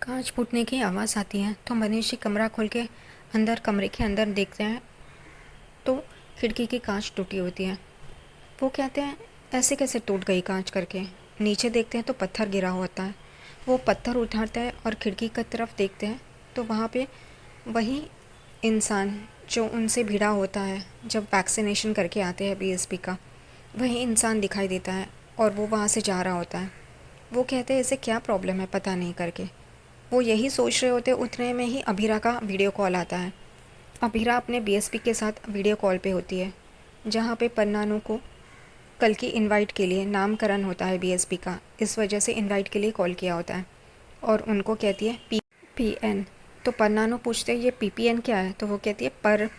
कांच फूटने की आवाज़ आती है तो मनीष जी कमरा खोल के कमरे के अंदर देखते हैं तो खिड़की की कांच टूटी होती है। वो कहते हैं ऐसे कैसे टूट गई कांच करके। नीचे देखते हैं तो पत्थर गिरा होता है। वो पत्थर उठाते हैं और खिड़की की तरफ देखते हैं तो वहाँ पे वही इंसान जो उनसे भिड़ा होता है जब वैक्सीनेशन करके आते हैं बीएसपी का, वही इंसान दिखाई देता है और वो वहाँ से जा रहा होता है। वो कहते हैं इसे क्या प्रॉब्लम है पता नहीं करके। वो यही सोच रहे होते उतने में ही अभीरा का वीडियो कॉल आता है। अभीरा अपने बीएसपी के साथ वीडियो कॉल पे होती है जहाँ पे पन्नानू को कल की इनवाइट के लिए नामकरण होता है बीएसपी का, इस वजह से इनवाइट के लिए कॉल किया होता है और उनको कहती है पीपीएन। तो पन्नानू पूछते हैं ये पीपीएन क्या है, तो वो कहती है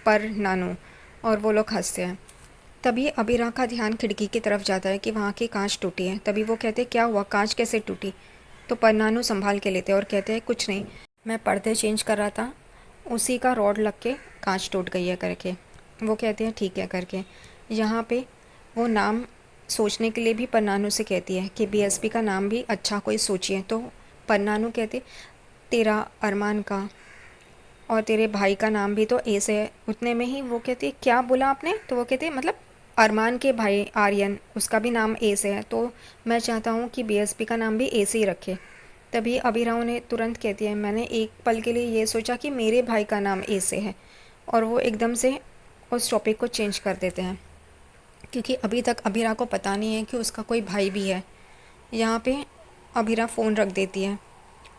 पर नानू, और वो लोग हंसते हैं। तभी अभीरा का ध्यान खिड़की की तरफ जाता है कि वहाँ की कांच टूटी है। तभी वो कहते हैं क्या हुआ, कांच कैसे टूटी। तो पन्नानू संभाल के लेते हैं और कहते हैं कुछ नहीं, मैं पर्दे चेंज कर रहा था, उसी का रॉड लग के कांच टूट गई है करके। वो कहते हैं ठीक है करके। यहाँ पे वो नाम सोचने के लिए भी पन्नानू से कहती है कि बीएसपी का नाम भी अच्छा कोई सोचिए। तो पन्नानू कहते तेरा अरमान का और तेरे भाई का नाम भी तो ए से है। उतने में ही वो कहती है क्या बोला आपने, तो वो कहती है मतलब अरमान के भाई आर्यन, उसका भी नाम ए से है, तो मैं चाहता हूँ कि बीएसपी का नाम भी ए से ही रखे। तभी अभिराव ने तुरंत कहती है मैंने एक पल के लिए ये सोचा कि मेरे भाई का नाम ए से है, और वो एकदम से उस टॉपिक को चेंज कर देते हैं क्योंकि अभी तक अभिरा को पता नहीं है कि उसका कोई भाई भी है। यहाँ पे अभिरा फ़ोन रख देती है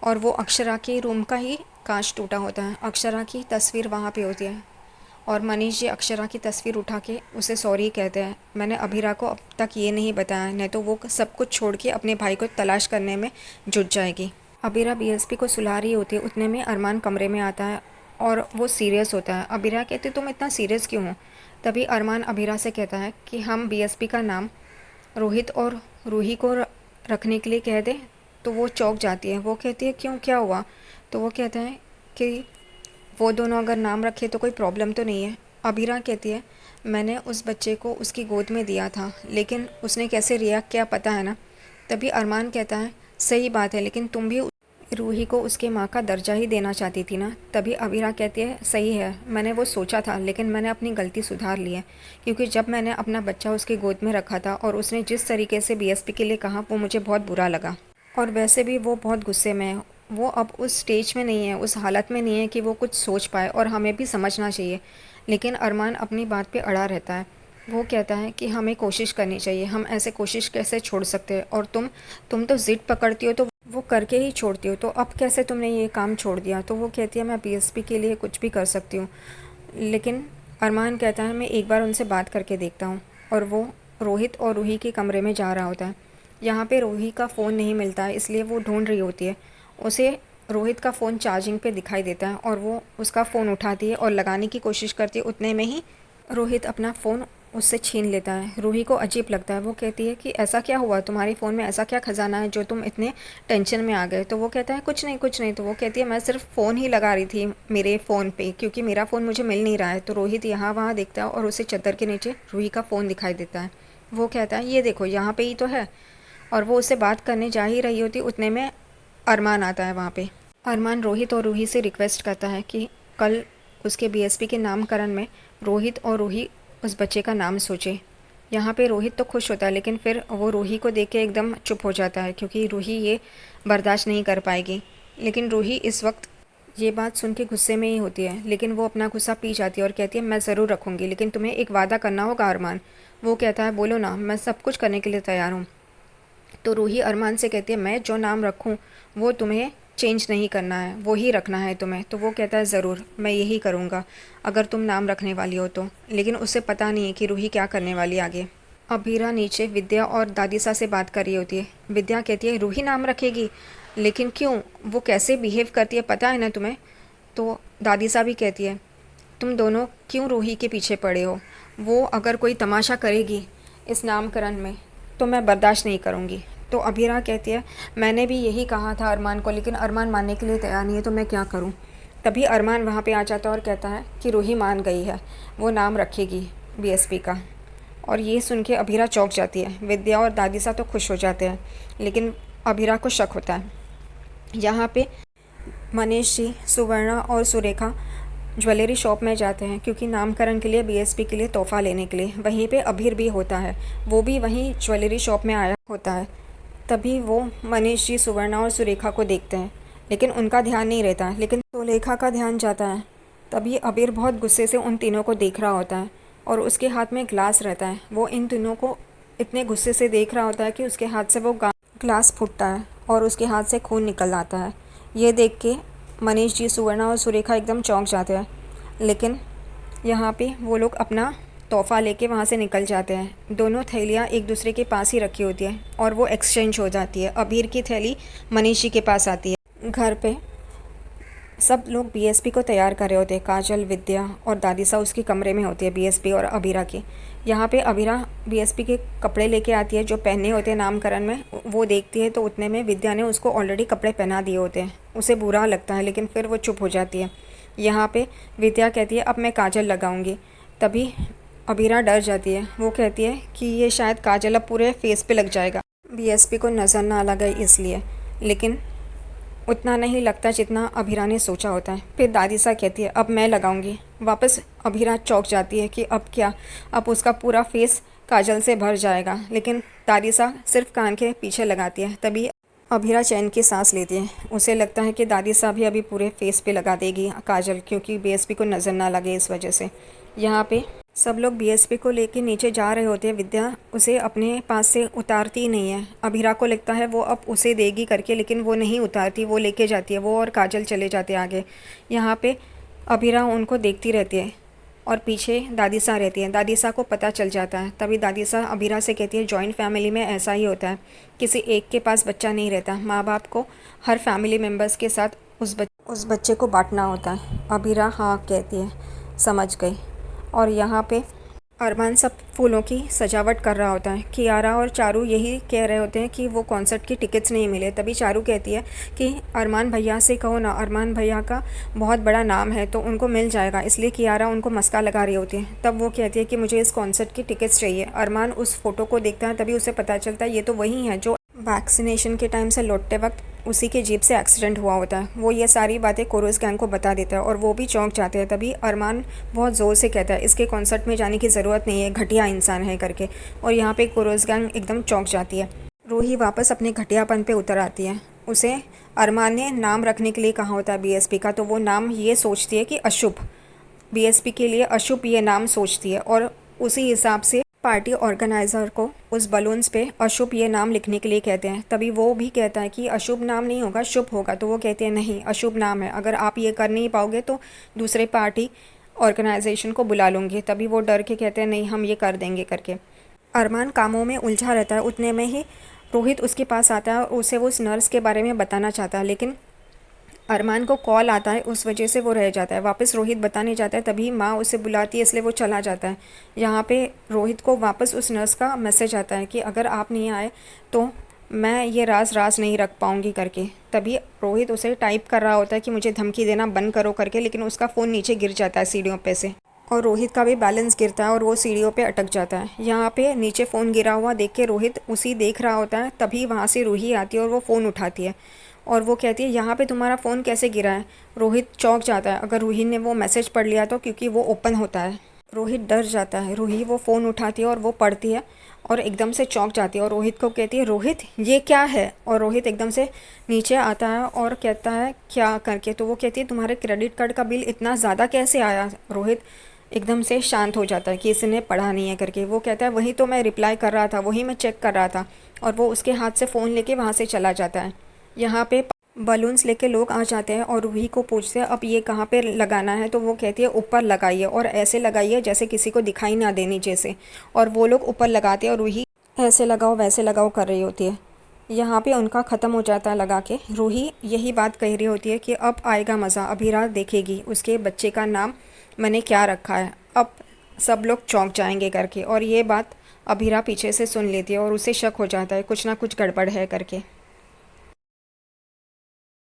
और वो अक्षरा के रूम का ही कांच टूटा होता है। अक्षरा की तस्वीर वहाँ पे होती है और मनीष जी अक्षरा की तस्वीर उठा के उसे सॉरी कहते हैं, मैंने अभिरा को अब तक ये नहीं बताया, नहीं तो वो सब कुछ छोड़ के अपने भाई को तलाश करने में जुट जाएगी। अभिरा बीएसपी को सुला रही होती है, उतने में अरमान कमरे में आता है और वो सीरियस होता है। अभिरा कहती तुम इतना सीरियस क्यों हो। तभी अरमान अभिरा से कहता है कि हम बीएसपी का नाम रोहित और रूही को रखने के लिए कह दें। तो वो चौंक जाती है। वो कहती है क्यों, क्या हुआ। तो वो कहता है कि वो दोनों अगर नाम रखे तो कोई प्रॉब्लम तो नहीं है। अभिरा कहती है मैंने उस बच्चे को उसकी गोद में दिया था, लेकिन उसने कैसे रिएक्ट किया पता है ना। तभी अरमान कहता है सही बात है, लेकिन तुम भी रूही को उसके माँ का दर्जा ही देना चाहती थी ना। तभी अभिरा कहती है सही है, मैंने वो सोचा था, लेकिन मैंने अपनी गलती सुधार ली है, क्योंकि जब मैंने अपना बच्चा उसकी गोद में रखा था और उसने जिस तरीके से बीएसपी के लिए कहा वो मुझे बहुत बुरा लगा। और वैसे भी वो बहुत गुस्से में है, वो अब उस स्टेज में नहीं है, उस हालत में नहीं है कि वो कुछ सोच पाए, और हमें भी समझना चाहिए। लेकिन अरमान अपनी बात पे अड़ा रहता है। वो कहता है कि हमें कोशिश करनी चाहिए, हम ऐसे कोशिश कैसे छोड़ सकते हैं, और तुम तो ज़िद पकड़ती हो तो वो करके ही छोड़ती हो, तो अब कैसे तुमने ये काम छोड़ दिया। तो वो कहती है मैं बीएसपी के लिए कुछ भी कर सकती हूँ। लेकिन अरमान कहता है मैं एक बार उनसे बात करके देखता हूँ, और वो रोहित और रूही के कमरे में जा रहा होता है। यहाँ पे रूही का फ़ोन नहीं मिलता है, इसलिए वो ढूंढ रही होती है। उसे रोहित का फ़ोन चार्जिंग पे दिखाई देता है और वो उसका फ़ोन उठाती है और लगाने की कोशिश करती है। उतने में ही रोहित अपना फ़ोन उससे छीन लेता है। रूही को अजीब लगता है। वो कहती है कि ऐसा क्या हुआ, तुम्हारे फ़ोन में ऐसा क्या ख़जाना है जो तुम इतने टेंशन में आ गए। तो वो कहता है कुछ नहीं कुछ नहीं। तो वो कहती है मैं सिर्फ फ़ोन ही लगा रही थी मेरे फ़ोन पे, क्योंकि मेरा फ़ोन मुझे मिल नहीं रहा है। तो रोहित यहाँ वहाँ देखता है और उसे चादर के नीचे रूही का फ़ोन दिखाई देता है। वो कहता है ये देखो यहाँ पे ही तो है, और वो उससे बात करने जा ही रही होती, उतने में अरमान आता है वहाँ पे। अरमान रोहित और रूही से रिक्वेस्ट करता है कि कल उसके बीएसपी के नामकरण में रोहित और रूही उस बच्चे का नाम सोचे। यहाँ पे रोहित तो खुश होता है, लेकिन फिर वो रूही को देख के एकदम चुप हो जाता है, क्योंकि रूही ये बर्दाश्त नहीं कर पाएगी। लेकिन रूही इस वक्त ये बात सुन के गुस्से में ही होती है, लेकिन वो अपना गुस्सा पी जाती है और कहती है मैं ज़रूर रखूँगी, लेकिन तुम्हें एक वादा करना होगा अरमान। वो कहता है बोलो ना, मैं सब कुछ करने के लिए तैयार हूँ। तो रूही अरमान से कहती है मैं जो नाम रखूँ वो तुम्हें चेंज नहीं करना है, वो ही रखना है तुम्हें। तो वो कहता है ज़रूर, मैं यही करूँगा अगर तुम नाम रखने वाली हो तो। लेकिन उसे पता नहीं है कि रूही क्या करने वाली आगे। अभीरा नीचे विद्या और दादीसा से बात कर रही होती है। विद्या कहती है रूही नाम रखेगी, लेकिन क्यों, वो कैसे बिहेव करती है पता है ना तुम्हें। तो दादीसा भी कहती है तुम दोनों क्यों रूही के पीछे पड़े हो, वो अगर कोई तमाशा करेगी इस नामकरण में तो मैं बर्दाश्त नहीं करूँगी। तो अभीरा कहती है मैंने भी यही कहा था अरमान को, लेकिन अरमान मानने के लिए तैयार नहीं है, तो मैं क्या करूँ। तभी अरमान वहाँ पे आ जाता है और कहता है कि रूही मान गई है, वो नाम रखेगी बीएसपी का। और ये सुन के अभीरा चौंक जाती है। विद्या और दादीसा तो खुश हो जाते हैं, लेकिन अभीरा को शक होता है। यहाँ पे मनीष जी, सुवर्णा और सुरेखा ज्वेलरी शॉप में जाते हैं क्योंकि नामकरण के लिए बीएसपी के लिए तोहफ़ा लेने के लिए। वहीं पे अभीर भी होता है, वो भी वहीं ज्वेलरी शॉप में आया होता है। तभी वो मनीष जी, सुवर्णा और सुरेखा को देखते हैं, लेकिन उनका ध्यान नहीं रहता है, लेकिन सुलेखा का ध्यान जाता है। तभी अबीर बहुत गुस्से से उन तीनों को देख रहा होता है और उसके हाथ में ग्लास रहता है। वो इन तीनों को इतने गुस्से से देख रहा होता है कि उसके हाथ से वो ग्लास फूटता है और उसके हाथ से खून निकल आता है। ये देख के मनीष जी, सुवर्णा और सुरेखा एकदम चौंक जाते हैं, लेकिन यहाँ पे वो लोग अपना तोहफ़ा लेके वहाँ से निकल जाते हैं। दोनों थैलियाँ एक दूसरे के पास ही रखी होती हैं और वो एक्सचेंज हो जाती है। अबीर की थैली मनीष जी के पास आती है। घर पे सब लोग बीएसपी को तैयार कर रहे होते हैं। काजल, विद्या और दादी सा उसके कमरे में होती है, बीएसपी और अबीरा की। यहाँ पे अबीरा बीएसपी के कपड़े लेके आती है जो पहने होते हैं नामकरण में। वो देखती है तो उतने में विद्या ने उसको ऑलरेडी कपड़े पहना दिए होते हैं। उसे बुरा लगता है, लेकिन फिर वो चुप हो जाती है। यहाँ पे विद्या कहती है अब मैं काजल लगाऊंगी। तभी अबीरा डर जाती है। वो कहती है कि ये शायद काजल अब पूरे फेस पे लग जाएगा, बीएसपी को नज़र ना लगे इसलिए, लेकिन उतना नहीं लगता जितना अभीरा ने सोचा होता है। फिर दादी सा कहती है अब मैं लगाऊंगी। वापस अभीरा चौंक जाती है कि अब क्या, अब उसका पूरा फेस काजल से भर जाएगा, लेकिन दादी सा सिर्फ कान के पीछे लगाती है। तभी अभीरा चैन की सांस लेती है। उसे लगता है कि दादी सा भी अभी पूरे फेस पे लगा देगी काजल, क्योंकि बीएसपी को नज़र ना लगे इस वजह से। यहाँ पे सब लोग बीएसपी को लेके नीचे जा रहे होते हैं। विद्या उसे अपने पास से उतारती ही नहीं है। अभीरा को लगता है वो अब उसे देगी करके, लेकिन वो नहीं उतारती, वो लेके जाती है। वो और काजल चले जाते हैं आगे। यहाँ पे अभीरा उनको देखती रहती है और पीछे दादी सा रहती है। दादी सा को पता चल जाता है। तभी दादी सा अभीरा से कहती है जॉइंट फैमिली में ऐसा ही होता है, किसी एक के पास बच्चा नहीं रहता। माँ बाप को हर फैमिली मेम्बर्स के साथ उस बच्चे को बांटना होता है। अभीरा हाँ कहती है, समझ गई। और यहाँ पे अरमान सब फूलों की सजावट कर रहा होता है। कियारा और चारू यही कह रहे होते हैं कि वो कॉन्सर्ट की टिकट्स नहीं मिले। तभी चारू कहती है कि अरमान भैया से कहो ना, अरमान भैया का बहुत बड़ा नाम है तो उनको मिल जाएगा। इसलिए कियारा उनको मस्का लगा रही होती है। तब वो कहती है कि मुझे इस कॉन्सर्ट की टिकट्स चाहिए। अरमान उस फ़ोटो को देखता है, तभी उसे पता चलता है ये तो वही है जो वैक्सीनेशन के टाइम से लौटते वक्त उसी के जीप से एक्सीडेंट हुआ होता है। वो ये सारी बातें कोरोस गैंग को बता देता है और वो भी चौंक जाते हैं। तभी अरमान बहुत ज़ोर से कहता है इसके कॉन्सर्ट में जाने की ज़रूरत नहीं है, घटिया इंसान है करके। और यहाँ पे कोरोस गैंग एकदम चौंक जाती है। रूही वापस अपने घटियापन पे उतर आती है। उसे अरमान ने नाम रखने के लिए कहा होता है बीएसपी का, तो वो नाम ये सोचती है कि अशुभ, बीएसपी के लिए अशुभ ये नाम सोचती है और उसी हिसाब से पार्टी ऑर्गेनाइज़र को उस बलून्स पे अशुभ ये नाम लिखने के लिए कहते हैं। तभी वो भी कहता है कि अशुभ नाम नहीं होगा, शुभ होगा। तो वो कहते हैं नहीं, अशुभ नाम है, अगर आप ये कर नहीं पाओगे तो दूसरे पार्टी ऑर्गेनाइजेशन को बुला लूँगी। तभी वो डर के कहते हैं नहीं, हम ये कर देंगे करके। अरमान कामों में उलझा रहता है। उतने में ही रोहित उसके पास आता है और उसे वो उस नर्स के बारे में बताना चाहता है, लेकिन अरमान को कॉल आता है, उस वजह से वो रह जाता है। वापस रोहित बताने जाता है, तभी माँ उसे बुलाती है, इसलिए वो चला जाता है। यहाँ पे रोहित को वापस उस नर्स का मैसेज आता है कि अगर आप नहीं आए तो मैं ये राज नहीं रख पाऊँगी करके। तभी रोहित उसे टाइप कर रहा होता है कि मुझे धमकी देना बंद करो करके, लेकिन उसका फ़ोन नीचे गिर जाता है सीढ़ियों पे से और रोहित का भी बैलेंस गिरता है और वो सीढ़ियों पे अटक जाता है। यहाँ पे नीचे फ़ोन गिरा हुआ देख के रोहित उसी देख रहा होता है। तभी वहाँ से रूही आती है और वो फ़ोन उठाती है और वो कहती है यहाँ पे तुम्हारा फ़ोन कैसे गिरा है। रोहित चौंक जाता है, अगर रूही ने वो मैसेज पढ़ लिया तो, क्योंकि वो ओपन होता है। रोहित डर जाता है। रूही वो फ़ोन उठाती है और वो पढ़ती है और एकदम से चौंक जाती है और रोहित को कहती है रोहित ये क्या है। और रोहित एकदम से नीचे आता है और कहता है क्या करके। तो वो कहती है तुम्हारे क्रेडिट कार्ड का बिल इतना ज़्यादा कैसे आया। रोहित एकदम से शांत हो जाता है कि इसने पढ़ा नहीं है करके। वो कहता है वही तो मैं रिप्लाई कर रहा था, वही मैं चेक कर रहा था। और वो उसके हाथ से फ़ोन लेके वहाँ से चला जाता है। यहाँ पे बलून्स लेके लोग आ जाते हैं और रूही को पूछते हैं अब ये कहाँ पे लगाना है। तो वो कहती है ऊपर लगाइए और ऐसे लगाइए जैसे किसी को दिखाई ना दे नीचे से। और वो लोग ऊपर लगाते हैं और रूही ऐसे लगाओ वैसे लगाओ कर रही होती है। यहाँ पे उनका ख़त्म हो जाता है लगा के। रूही यही बात कह रही होती है कि अब आएगा मज़ा, अभीरा देखेगी उसके बच्चे का नाम मैंने क्या रखा है, अब सब लोग चौंक जाएंगे करके। और ये बात अभीरा पीछे से सुन लेती है और उसे शक हो जाता है कुछ ना कुछ गड़बड़ है करके।